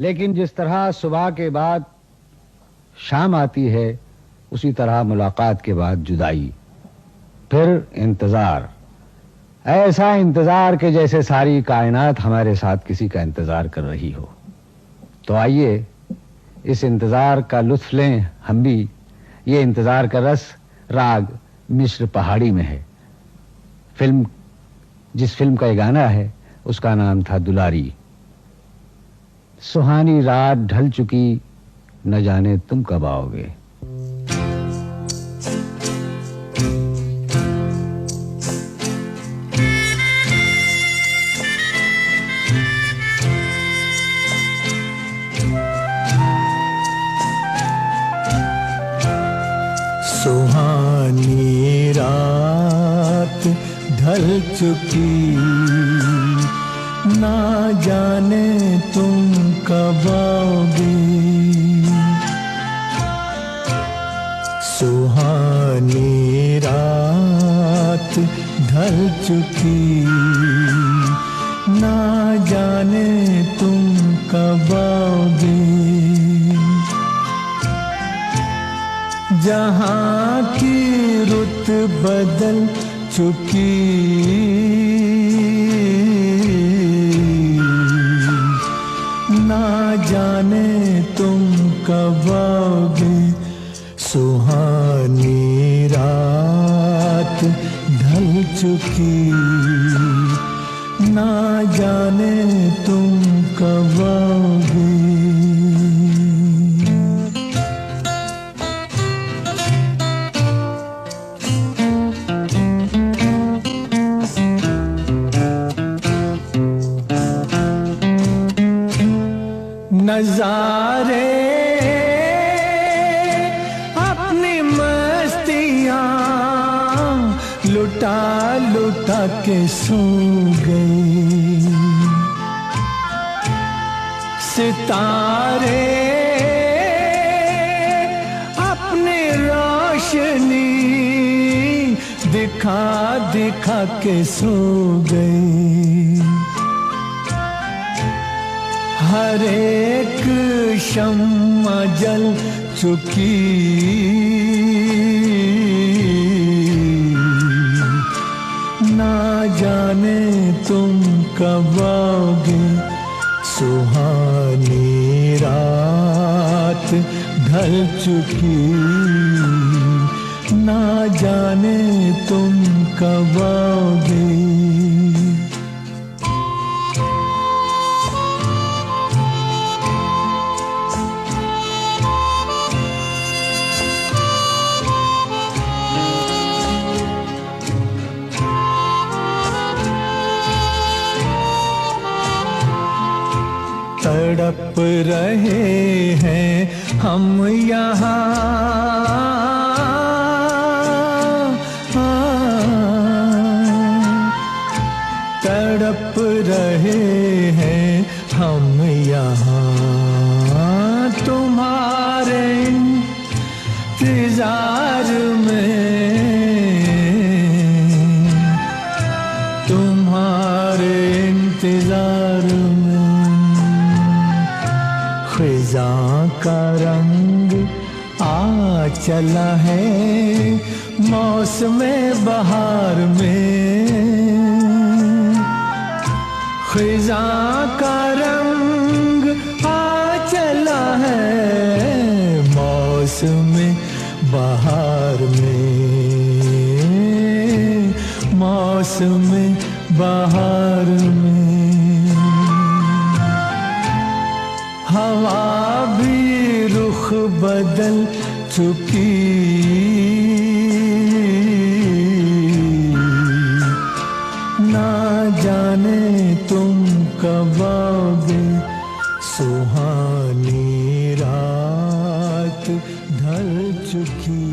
लेकिन जिस तरह सुबह के बाद शाम आती है, उसी तरह मुलाकात के बाद जुदाई, फिर इंतजार। ऐसा इंतजार कि जैसे सारी कायनात हमारे साथ किसी का इंतजार कर रही हो। तो आइए इस इंतजार का लुत्फ लें हम भी। ये इंतजार का रस राग मिस्र पहाड़ी में है। जिस फिल्म का ये गाना है उसका नाम था दुलारी। सुहानी रात ढल चुकी, न जाने तुम कब आओगे। सुहानी रात ढल चुकी, ना जाने तुम कब आओगे। सुहानी रात ढल चुकी, ना जाने तुम कब आओगे। जहाँ की रुत बदल चुकी, ना जाने तुम कब आओगे। सुहानी रात ढल चुकी, ना जाने तुम कब आओगे। नजारे अपनी मस्तियाँ लुटा लुटा के सो गई। सितारे अपनी रोशनी दिखा दिखा के सो गई। हर एक शम्मा जल चुकी, ना जाने तुम कब आओगे। सुहानी रात ढल चुकी, ना जाने तुम कब आओगे। तड़प रहे हैं हम यहाँ, तड़प रहे हैं हम यहाँ। तुम्हारे इंतजार में, तुम्हारे इंतजार में। ख़िज़ां का रंग आ चला है मौसमे बहार में। ख़िज़ां का रंग आ चला है मौसमे बहार में, मौसमे बहार में। हवा भी रुख बदल चुकी, ना जाने तुम कब आओगे। सुहानी रात ढल चुकी।